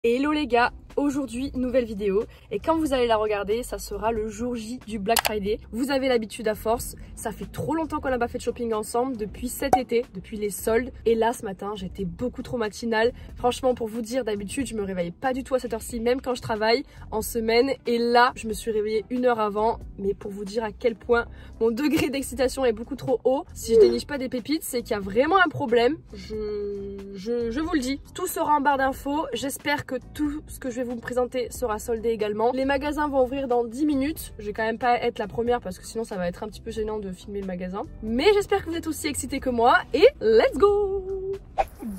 Hello les gars, aujourd'hui nouvelle vidéo et quand vous allez la regarder ça sera le jour J du Black Friday. Vous avez l'habitude à force, ça fait trop longtemps qu'on n'a pas fait de shopping ensemble depuis cet été, depuis les soldes. Et là ce matin j'étais beaucoup trop matinale. Franchement pour vous dire, d'habitude je me réveillais pas du tout à cette heure-ci même quand je travaille en semaine. Et là je me suis réveillée 1 heure avant, mais pour vous dire à quel point mon degré d'excitation est beaucoup trop haut. Si je déniche pas des pépites c'est qu'il y a vraiment un problème. Je vous le dis, tout sera en barre d'infos. J'espère que tout ce que je vais vous présenter sera soldé également. Les magasins vont ouvrir dans 10 minutes. Je vais quand même pas être la première parce que sinon ça va être un petit peu gênant de filmer le magasin. Mais j'espère que vous êtes aussi excités que moi et let's go!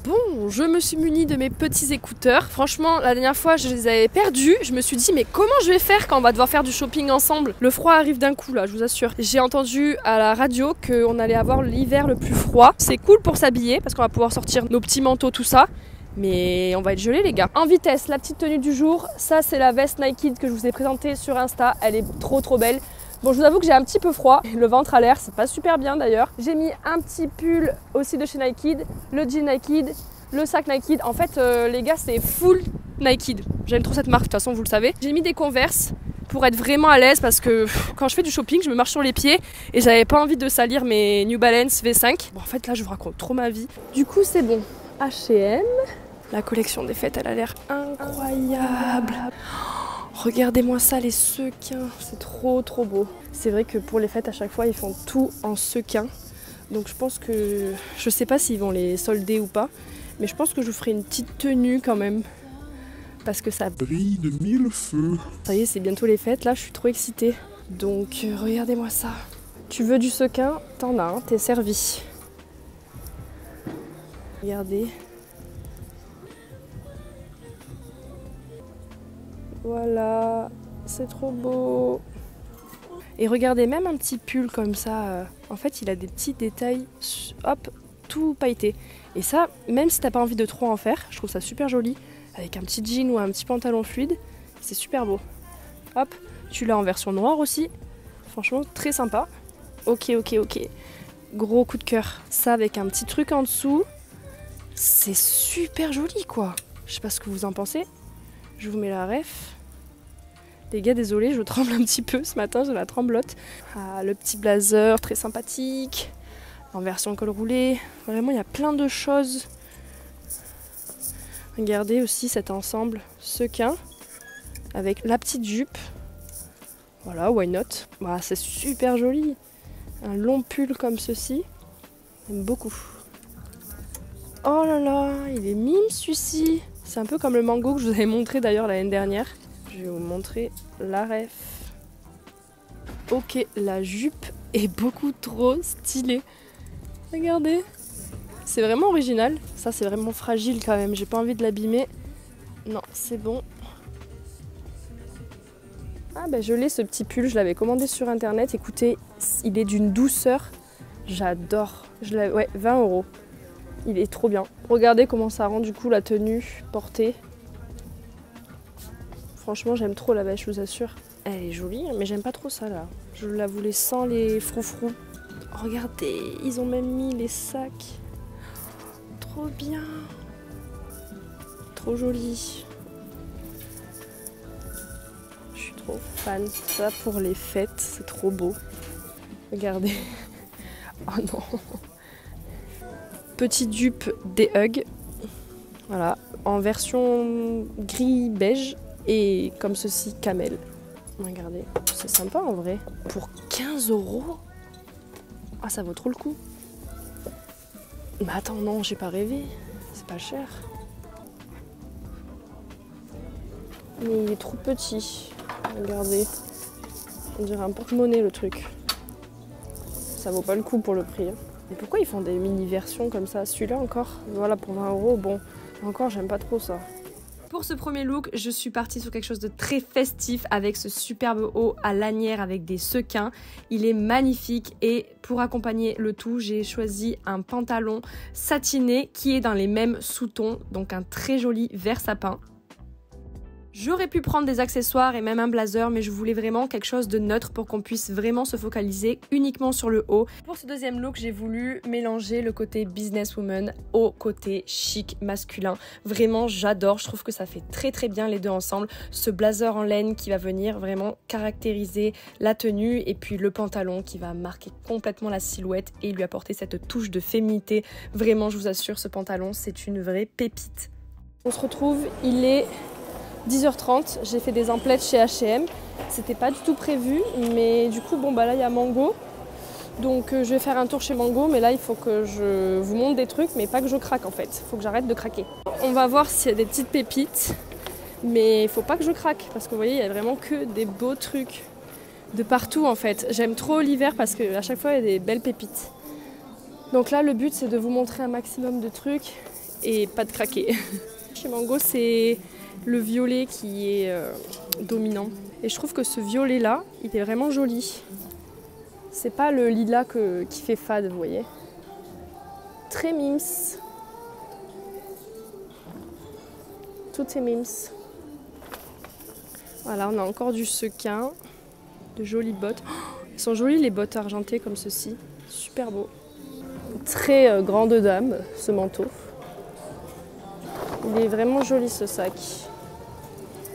Bon, je me suis munie de mes petits écouteurs. Franchement, la dernière fois, je les avais perdus. Je me suis dit, mais comment je vais faire quand on va devoir faire du shopping ensemble? Le froid arrive d'un coup, là, je vous assure. J'ai entendu à la radio qu'on allait avoir l'hiver le plus froid. C'est cool pour s'habiller parce qu'on va pouvoir sortir nos petits manteaux, tout ça. Mais on va être gelés les gars. En vitesse, la petite tenue du jour. Ça, c'est la veste Nike que je vous ai présentée sur Insta. Elle est trop belle. Bon, je vous avoue que j'ai un petit peu froid, le ventre à l'air, c'est pas super bien d'ailleurs. J'ai mis un petit pull aussi de chez Nike, le jean Nike, le sac Nike. En fait, les gars, c'est full Nike. J'aime trop cette marque, de toute façon, vous le savez. J'ai mis des Converse pour être vraiment à l'aise parce que quand je fais du shopping, je me marche sur les pieds et j'avais pas envie de salir mes New Balance V5. Bon, en fait, là, je vous raconte trop ma vie. Du coup, c'est bon. H&M. La collection des fêtes, elle a l'air incroyable. Regardez-moi ça, les sequins, c'est trop beau. C'est vrai que pour les fêtes, à chaque fois, ils font tout en sequins. Donc je pense que, je sais pas s'ils vont les solder ou pas, mais je pense que je vous ferai une petite tenue quand même. Parce que ça brille de 1000 feux. Ça y est, c'est bientôt les fêtes, là, je suis trop excitée. Donc regardez-moi ça. Tu veux du sequin? T'en as, hein, t'es servi. Regardez. Voilà, c'est trop beau. Et regardez, même un petit pull comme ça, en fait il a des petits détails, hop, tout pailleté. Et ça, même si t'as pas envie de trop en faire, je trouve ça super joli. Avec un petit jean ou un petit pantalon fluide, c'est super beau. Hop, tu l'as en version noire aussi. Franchement, très sympa. Ok. Gros coup de cœur. Ça avec un petit truc en dessous. C'est super joli quoi. Je sais pas ce que vous en pensez. Je vous mets la ref. Les gars, désolé, je tremble un petit peu ce matin, j'ai la tremblote. Ah, le petit blazer, très sympathique. En version col roulé. Vraiment, il y a plein de choses. Regardez aussi cet ensemble sequin avec la petite jupe. Voilà, why not? Bah, c'est super joli. Un long pull comme ceci. J'aime beaucoup. Oh là là, il est mime celui-ci. C'est un peu comme le mango que je vous avais montré d'ailleurs l'année dernière. Je vais vous montrer la ref. Ok, la jupe est beaucoup trop stylée. Regardez. C'est vraiment original. Ça, c'est vraiment fragile quand même. J'ai pas envie de l'abîmer. Non, c'est bon. Ah ben je l'ai ce petit pull. Je l'avais commandé sur internet. Écoutez, il est d'une douceur. J'adore. Ouais, 20 €. Il est trop bien. Regardez comment ça rend du coup la tenue portée. Franchement, j'aime trop la veste, je vous assure. Elle est jolie, mais j'aime pas trop ça là. Je la voulais sans les froufrous. Regardez, ils ont même mis les sacs. Trop bien. Trop joli. Je suis trop fan. Ça pour les fêtes, c'est trop beau. Regardez. Oh non. Petite dupe des Hugs. Voilà, en version gris beige et comme ceci camel. Regardez, c'est sympa en vrai. Pour 15 €. Ah, ça vaut trop le coup. Mais attends, non, j'ai pas rêvé. C'est pas cher. Mais il est trop petit. Regardez. On dirait un porte-monnaie le truc. Ça vaut pas le coup pour le prix. Hein. Mais pourquoi ils font des mini-versions comme ça? Celui-là encore, voilà, pour 20 €, bon, encore j'aime pas trop ça. Pour ce premier look, je suis partie sur quelque chose de très festif avec ce superbe haut à lanière avec des sequins. Il est magnifique et pour accompagner le tout, j'ai choisi un pantalon satiné qui est dans les mêmes sous-tons, donc un très joli vert sapin. J'aurais pu prendre des accessoires et même un blazer, mais je voulais vraiment quelque chose de neutre pour qu'on puisse vraiment se focaliser uniquement sur le haut. Pour ce deuxième look, j'ai voulu mélanger le côté businesswoman au côté chic masculin. Vraiment, j'adore, je trouve que ça fait très bien les deux ensemble. Ce blazer en laine qui va venir vraiment caractériser la tenue et puis le pantalon qui va marquer complètement la silhouette et lui apporter cette touche de féminité. Vraiment, je vous assure, ce pantalon, c'est une vraie pépite. On se retrouve, il est 10h30, j'ai fait des emplettes chez H&M, c'était pas du tout prévu, mais du coup bon bah là il y a Mango, donc je vais faire un tour chez Mango, mais là il faut que je vous montre des trucs, mais pas que je craque en fait, il faut que j'arrête de craquer. On va voir s'il y a des petites pépites, mais il faut pas que je craque, parce que vous voyez il y a vraiment que des beaux trucs de partout en fait. J'aime trop l'hiver parce qu'à chaque fois il y a des belles pépites. Donc là le but c'est de vous montrer un maximum de trucs et pas de craquer. Chez Mango c'est le violet qui est dominant. Et je trouve que ce violet là, il est vraiment joli. C'est pas le lilas qui fait fade, vous voyez. Très mims. Tout est mims. Voilà, on a encore du sequin. De jolies bottes. Oh, elles sont jolies les bottes argentées comme ceci. Super beau. Très grande dame, ce manteau. Il est vraiment joli ce sac.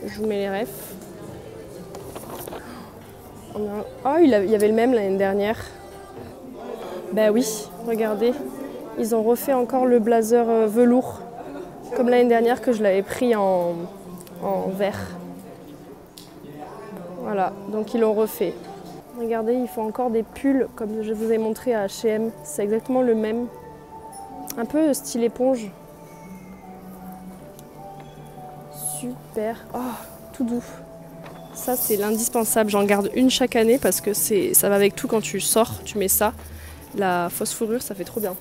Je vous mets les refs. Oh, il y avait le même l'année dernière. Ben oui, regardez. Ils ont refait encore le blazer velours. Comme l'année dernière que je l'avais pris en vert. Voilà, donc ils l'ont refait. Regardez, ils font encore des pulls comme je vous ai montré à H&M. C'est exactement le même. Un peu style éponge. Super. Oh, tout doux. Ça, c'est l'indispensable. J'en garde une chaque année parce que ça va avec tout quand tu sors. Tu mets ça. La fausse fourrure, ça fait trop bien.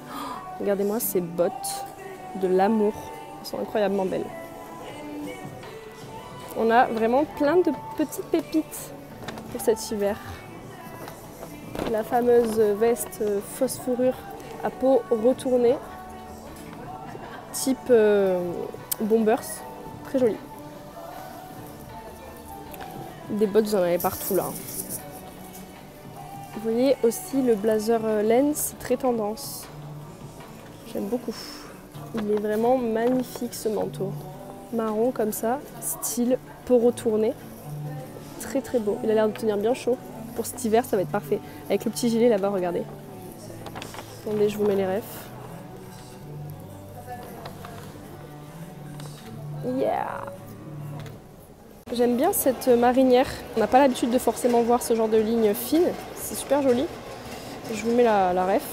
Oh, regardez-moi ces bottes de l'amour. Elles sont incroyablement belles. On a vraiment plein de petites pépites pour cet hiver. La fameuse veste fausse fourrure à peau retournée. Type Bombers. Très joli. Des bottes, vous en avez partout là. Vous voyez aussi le blazer laine, c'est très tendance. J'aime beaucoup. Il est vraiment magnifique ce manteau. Marron comme ça, style peau retournée. Très beau. Il a l'air de tenir bien chaud. Pour cet hiver, ça va être parfait. Avec le petit gilet là-bas, regardez. Attendez, je vous mets les refs. Yeah! J'aime bien cette marinière. On n'a pas l'habitude de forcément voir ce genre de ligne fine. C'est super joli. Je vous mets la ref.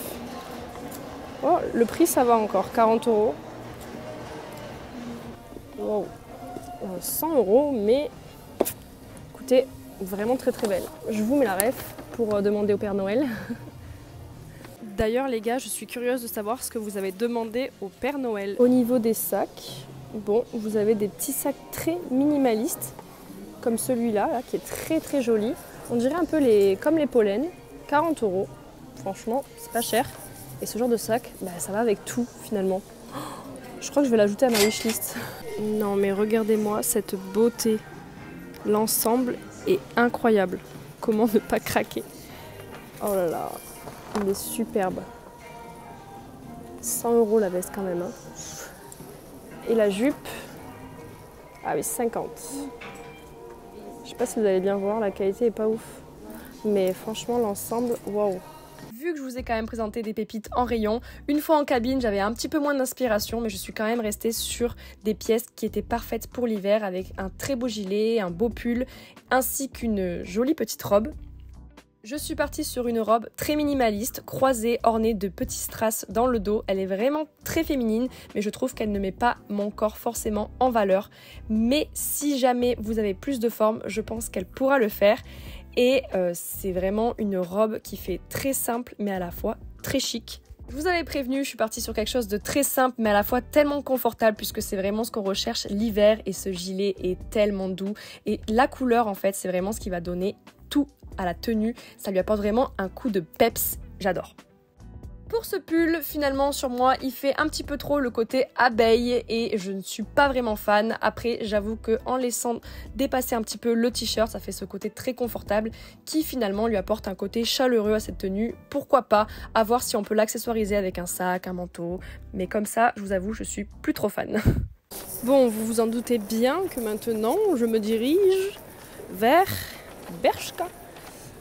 Oh, le prix, ça va encore. 40 €. Wow. 100 €, mais écoutez, vraiment très belle. Je vous mets la ref pour demander au Père Noël. D'ailleurs, les gars, je suis curieuse de savoir ce que vous avez demandé au Père Noël. Au niveau des sacs, bon, vous avez des petits sacs très minimalistes, comme celui-là, là, qui est très joli. On dirait un peu comme les pollens, 40 €. Franchement, c'est pas cher. Et ce genre de sac, bah, ça va avec tout finalement. Oh, je crois que je vais l'ajouter à ma wishlist. Non mais regardez-moi cette beauté. L'ensemble est incroyable. Comment ne pas craquer? Oh là là, il est superbe. 100 € la veste quand même. Hein. Et la jupe, ah oui, 50. Je sais pas si vous allez bien voir, la qualité est pas ouf. Mais franchement, l'ensemble, waouh. Vu que je vous ai quand même présenté des pépites en rayon, une fois en cabine, j'avais un petit peu moins d'inspiration, mais je suis quand même restée sur des pièces qui étaient parfaites pour l'hiver, avec un très beau gilet, un beau pull, ainsi qu'une jolie petite robe. Je suis partie sur une robe très minimaliste, croisée, ornée de petits strass dans le dos. Elle est vraiment très féminine, mais je trouve qu'elle ne met pas mon corps forcément en valeur. Mais si jamais vous avez plus de forme, je pense qu'elle pourra le faire. Et c'est vraiment une robe qui fait très simple, mais à la fois très chic. Je vous avais prévenu, je suis partie sur quelque chose de très simple, mais à la fois tellement confortable, puisque c'est vraiment ce qu'on recherche l'hiver. Et ce gilet est tellement doux. Et la couleur, en fait, c'est vraiment ce qui va donner tout à la tenue. Ça lui apporte vraiment un coup de peps. J'adore. Pour ce pull, finalement sur moi, il fait un petit peu trop le côté abeille et je ne suis pas vraiment fan. Après, j'avoue qu'en laissant dépasser un petit peu le t-shirt, ça fait ce côté très confortable qui finalement lui apporte un côté chaleureux à cette tenue. Pourquoi pas, à voir si on peut l'accessoiriser avec un sac, un manteau. Mais comme ça, je vous avoue, je suis plus trop fan. Bon, vous vous en doutez bien que maintenant, je me dirige vers Bershka.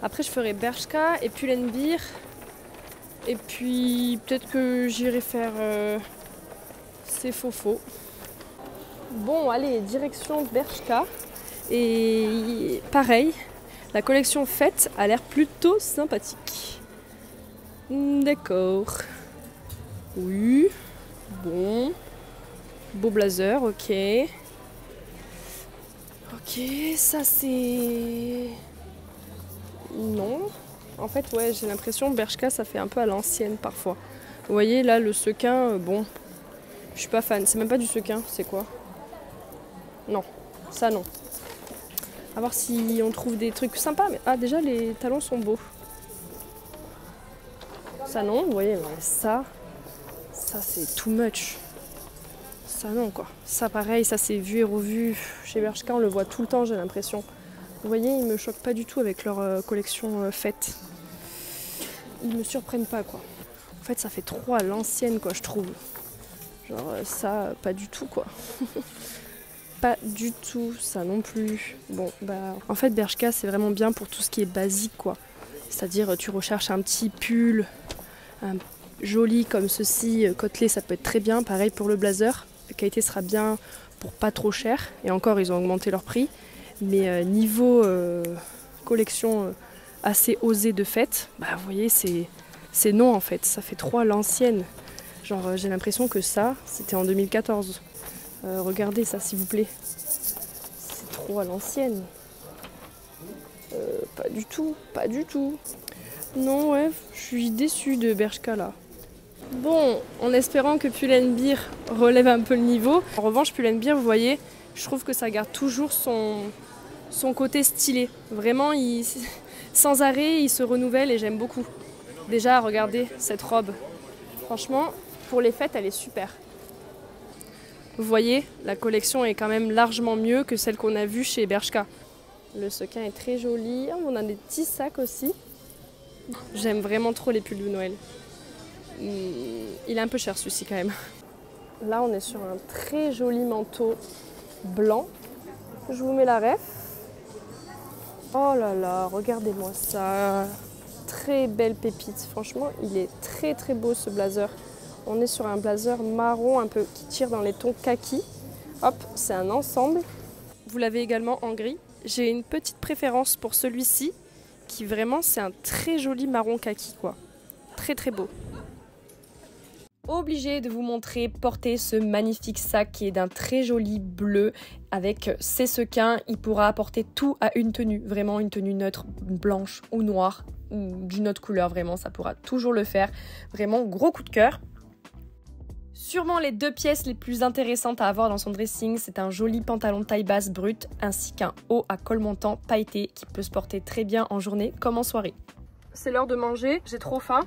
Après, je ferai Bershka et Pull&Bear. Et puis peut-être que j'irai faire ces faux. Bon, allez, direction Bershka. Et pareil, la collection Fête a l'air plutôt sympathique. D'accord. Oui. Bon. Beau blazer, ok. Ok, ça c'est... Non. En fait, ouais, j'ai l'impression que Bershka, ça fait un peu à l'ancienne parfois. Vous voyez, là, le sequin, bon, je suis pas fan. C'est même pas du sequin, c'est quoi? Non, ça non. À voir si on trouve des trucs sympas. Mais... Ah, déjà, les talons sont beaux. Ça non, vous voyez, ça c'est too much. Ça non, quoi. Ça, pareil, ça c'est vu et revu. Chez Bershka, on le voit tout le temps, j'ai l'impression. Vous voyez, ils me choquent pas du tout avec leur collection Fête. Ils me surprennent pas, quoi. En fait, ça fait trop à l'ancienne, quoi, je trouve. Genre, ça, pas du tout, quoi. Pas du tout, ça non plus. Bon, bah... En fait, Bershka, c'est vraiment bien pour tout ce qui est basique, quoi. C'est-à-dire, tu recherches un petit pull, un joli comme ceci, côtelé, ça peut être très bien. Pareil pour le blazer. La qualité sera bien pour pas trop cher. Et encore, ils ont augmenté leur prix. Mais niveau collection assez osée de fête, bah vous voyez, c'est non en fait. Ça fait trop à l'ancienne. Genre, j'ai l'impression que ça, c'était en 2014. Regardez ça, s'il vous plaît. C'est trop à l'ancienne. Pas du tout, pas du tout. Non, ouais, je suis déçue de Bershka là. Bon, en espérant que Pull&Bear relève un peu le niveau. En revanche, Pull&Bear, vous voyez, je trouve que ça garde toujours son côté stylé. Vraiment, sans arrêt, il se renouvelle et j'aime beaucoup. Déjà, regardez cette robe. Franchement, pour les fêtes, elle est super. Vous voyez, la collection est quand même largement mieux que celle qu'on a vue chez Bershka. Le sequin est très joli. On a des petits sacs aussi. J'aime vraiment trop les pulls de Noël. Il est un peu cher celui-ci quand même. Là, on est sur un très joli manteau blanc. Je vous mets la ref. Oh là là, regardez-moi ça. Très belle pépite. Franchement, il est très très beau ce blazer. On est sur un blazer marron un peu qui tire dans les tons kaki. Hop, c'est un ensemble. Vous l'avez également en gris. J'ai une petite préférence pour celui-ci qui vraiment c'est un très joli marron kaki quoi. Très très beau. Obligée de vous montrer porter ce magnifique sac qui est d'un très joli bleu avec ses sequins. Il pourra apporter tout à une tenue, vraiment une tenue neutre, blanche ou noire ou d'une autre couleur, vraiment ça pourra toujours le faire. Vraiment gros coup de cœur. Sûrement les deux pièces les plus intéressantes à avoir dans son dressing, c'est un joli pantalon taille basse brut ainsi qu'un haut à col montant pailleté qui peut se porter très bien en journée comme en soirée. C'est l'heure de manger, j'ai trop faim.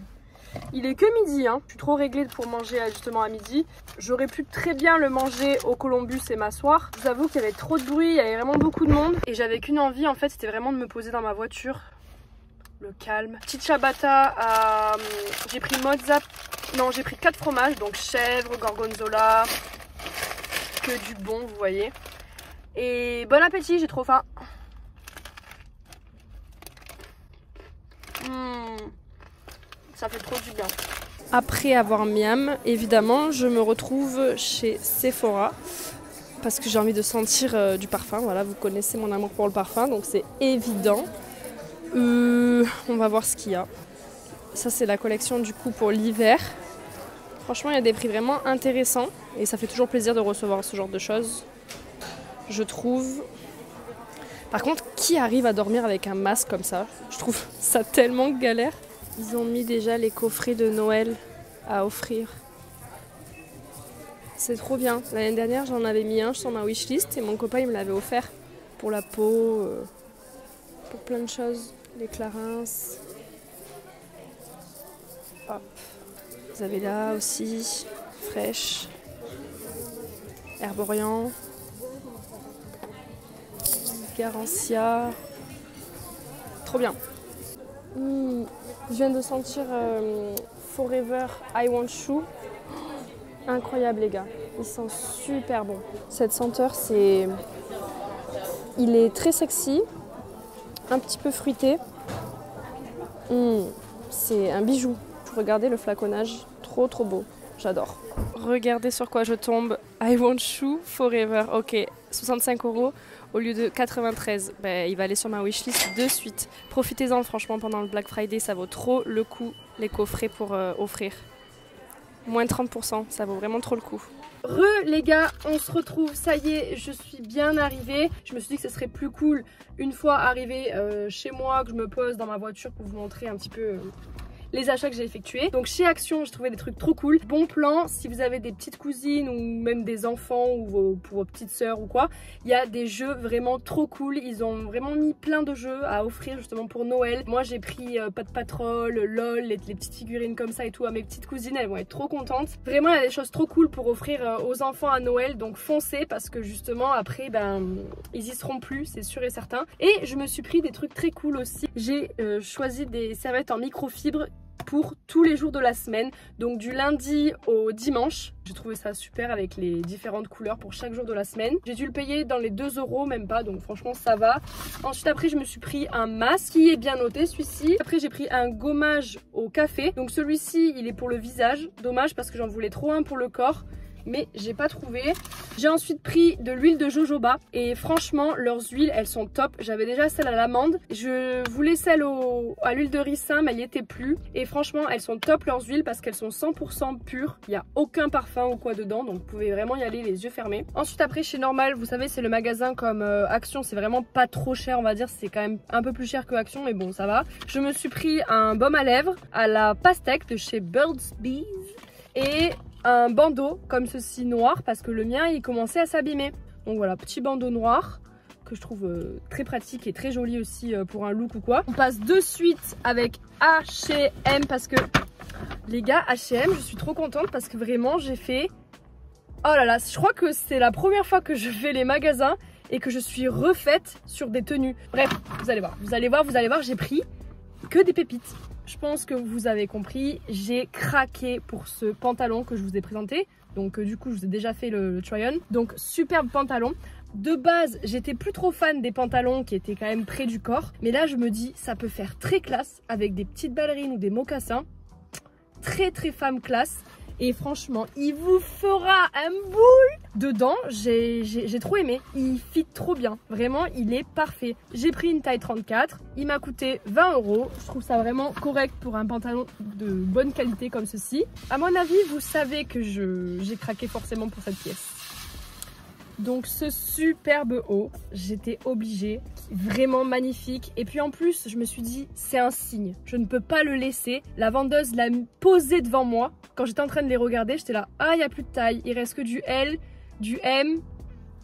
Il est que midi, hein. Je suis trop réglée pour manger justement à midi. J'aurais pu très bien le manger au Columbus et m'asseoir. Je vous avoue qu'il y avait trop de bruit, il y avait vraiment beaucoup de monde. Et j'avais qu'une envie en fait, c'était vraiment de me poser dans ma voiture. Le calme. Petite ciabatta, j'ai pris mozza. Non, j'ai pris 4 fromages, donc chèvre, gorgonzola, que du bon, vous voyez. Et bon appétit, j'ai trop faim. Ça fait trop du bien. Après avoir miam, évidemment, je me retrouve chez Sephora parce que j'ai envie de sentir du parfum. Voilà, vous connaissez mon amour pour le parfum, donc c'est évident. On va voir ce qu'il y a. Ça, c'est la collection du coup pour l'hiver. Franchement, il y a des prix vraiment intéressants et ça fait toujours plaisir de recevoir ce genre de choses, je trouve. Par contre, qui arrive à dormir avec un masque comme ça? Je trouve ça tellement galère. Ils ont mis déjà les coffrets de Noël à offrir. C'est trop bien. L'année dernière, j'en avais mis un sur ma wishlist et mon copain il me l'avait offert pour la peau, pour plein de choses. Les Clarins. Hop. Vous avez là aussi, fraîche, Herborian, Garancia. Trop bien. Je viens de sentir Forever I Want Shoe. Incroyable les gars, il sent super bon. Cette senteur, il est très sexy, un petit peu fruité. C'est un bijou. Regardez le flaconnage, trop beau, j'adore. Regardez sur quoi je tombe. I Want Shoe Forever, ok, 65 € au lieu de 93. Il va aller sur ma wishlist de suite. Profitez-en franchement pendant le Black Friday, ça vaut trop le coup les coffrets pour offrir. Moins 30%, ça vaut vraiment trop le coup. Les gars, on se retrouve, ça y est, je suis bien arrivée. Je me suis dit que ce serait plus cool une fois arrivée chez moi, que je me pose dans ma voiture pour vous montrer un petit peu les achats que j'ai effectués. Donc chez Action, j'ai trouvé des trucs trop cool. Bon plan, si vous avez des petites cousines ou même des enfants ou pour vos petites sœurs ou quoi, il y a des jeux vraiment trop cool. Ils ont vraiment mis plein de jeux à offrir justement pour Noël. Moi j'ai pris Pat Patrol, LOL, les petites figurines comme ça et tout à mes petites cousines, elles vont être trop contentes. Vraiment il y a des choses trop cool pour offrir aux enfants à Noël, donc foncez parce que justement après ils y seront plus, c'est sûr et certain. Et je me suis pris des trucs très cool aussi. J'ai choisi des serviettes en microfibre pour tous les jours de la semaine, donc du lundi au dimanche. J'ai trouvé ça super avec les différentes couleurs pour chaque jour de la semaine. J'ai dû le payer dans les 2 €, même pas, donc franchement ça va. Ensuite après je me suis pris un masque qui est bien noté, celui-ci. Après j'ai pris un gommage au café, donc celui-ci il est pour le visage. Dommage parce que j'en voulais trop un pour le corps, mais j'ai pas trouvé. J'ai ensuite pris de l'huile de jojoba et franchement leurs huiles elles sont top. J'avais déjà celle à l'amande, je voulais celle à l'huile de ricin mais elle n'y était plus, et franchement elles sont top leurs huiles parce qu'elles sont 100% pures, il n'y a aucun parfum ou quoi dedans, donc vous pouvez vraiment y aller les yeux fermés. Ensuite après chez Normal, vous savez c'est le magasin comme Action, c'est vraiment pas trop cher on va dire, c'est quand même un peu plus cher que Action mais bon ça va. Je me suis pris un baume à lèvres à la pastèque de chez Burt's Bees et un bandeau comme ceci noir parce que le mien il commençait à s'abîmer. Donc voilà, petit bandeau noir que je trouve très pratique et très joli aussi pour un look ou quoi. On passe de suite avec H&M parce que les gars, H&M, je suis trop contente parce que vraiment j'ai fait... Oh là là, je crois que c'est la première fois que je fais les magasins et que je suis refaite sur des tenues. Bref, vous allez voir, j'ai pris que des pépites. Je pense que vous avez compris, j'ai craqué pour ce pantalon que je vous ai présenté. Donc du coup, je vous ai déjà fait le try-on. Donc superbe pantalon. De base, j'étais plus trop fan des pantalons qui étaient quand même près du corps. Mais là, je me dis, ça peut faire très classe avec des petites ballerines ou des mocassins. Très femme classe. Et franchement, il vous fera un boule dedans. J'ai trop aimé. Il fit trop bien. Vraiment, il est parfait. J'ai pris une taille 34. Il m'a coûté 20 €. Je trouve ça vraiment correct pour un pantalon de bonne qualité comme ceci. À mon avis, vous savez que j'ai craqué forcément pour cette pièce. Donc ce superbe haut, j'étais obligée, vraiment magnifique. Et puis en plus, je me suis dit, c'est un signe, je ne peux pas le laisser. La vendeuse l'a posé devant moi. Quand j'étais en train de les regarder, j'étais là, ah il n'y a plus de taille, il reste que du L, du M.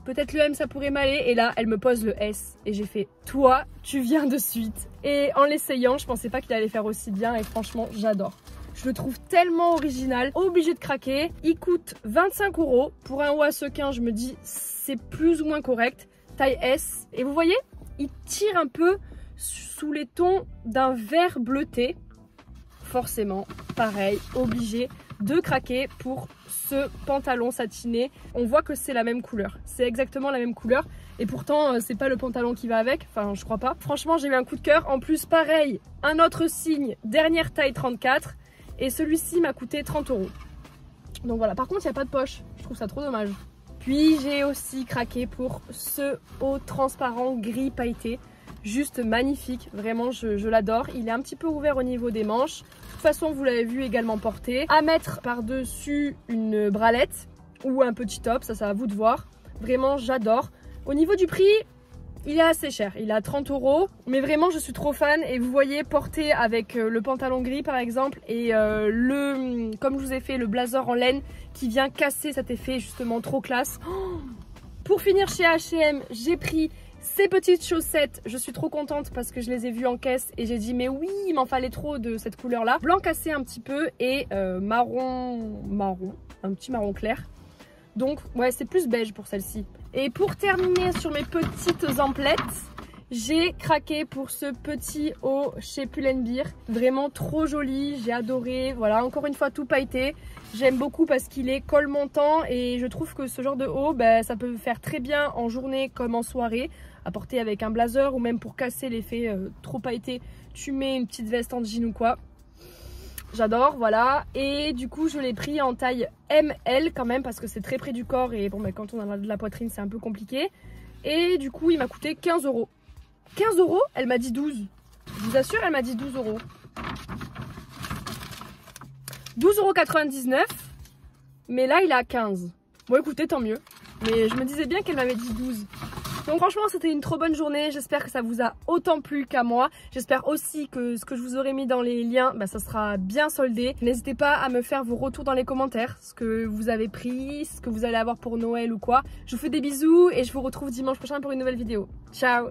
Peut-être le M ça pourrait m'aller. Et là, elle me pose le S. Et j'ai fait, toi, tu viens de suite. Et en l'essayant, je pensais pas qu'il allait faire aussi bien. Et franchement, j'adore. Je le trouve tellement original, obligé de craquer. Il coûte 25 €. Pour un haut à sequin, je me dis c'est plus ou moins correct. Taille S. Et vous voyez, il tire un peu sous les tons d'un vert bleuté. Forcément, pareil, obligé de craquer pour ce pantalon satiné. On voit que c'est la même couleur. C'est exactement la même couleur. Et pourtant, c'est pas le pantalon qui va avec. Enfin, je crois pas. Franchement, j'ai eu un coup de cœur. En plus, pareil, un autre signe, dernière taille 34. Et celui-ci m'a coûté 30 €. Donc voilà, par contre il n'y a pas de poche, je trouve ça trop dommage. Puis j'ai aussi craqué pour ce haut transparent gris pailleté. Juste magnifique, vraiment je l'adore. Il est un petit peu ouvert au niveau des manches. De toute façon vous l'avez vu également porté. À mettre par-dessus une bralette ou un petit top, ça c'est à vous de voir. Vraiment j'adore. Au niveau du prix, il est assez cher, il est à 30 €, mais vraiment je suis trop fan. Et vous voyez, porté avec le pantalon gris par exemple et comme je vous ai fait, le blazer en laine qui vient casser cet effet justement trop classe. Oh, pour finir chez H&M, j'ai pris Ces petites chaussettes, je suis trop contente parce que je les ai vues en caisse et j'ai dit mais oui, il m'en fallait trop de cette couleur là. Blanc cassé un petit peu et marron, un petit marron clair. Donc ouais, c'est plus beige pour celle-ci. Et pour terminer sur mes petites emplettes, j'ai craqué pour ce petit haut chez Pull&Bear. Vraiment trop joli, j'ai adoré. Voilà, encore une fois tout pailleté. J'aime beaucoup parce qu'il est col montant et je trouve que ce genre de haut, ben, ça peut faire très bien en journée comme en soirée. À porter avec un blazer ou même pour casser l'effet trop pailleté, tu mets une petite veste en jean ou quoi. J'adore, voilà. Et du coup, je l'ai pris en taille ML quand même parce que c'est très près du corps et bon, ben, quand on a de la poitrine, c'est un peu compliqué. Et du coup, il m'a coûté 15 €. 15 €? Elle m'a dit 12. Je vous assure, elle m'a dit 12 €. 12,99 €. Mais là, il est à 15. Bon, écoutez, tant mieux. Mais je me disais bien qu'elle m'avait dit 12. Donc franchement, c'était une trop bonne journée. J'espère que ça vous a autant plu qu'à moi. J'espère aussi que ce que je vous aurai mis dans les liens, bah, ça sera bien soldé. N'hésitez pas à me faire vos retours dans les commentaires. Ce que vous avez pris, ce que vous allez avoir pour Noël ou quoi. Je vous fais des bisous et je vous retrouve dimanche prochain pour une nouvelle vidéo. Ciao!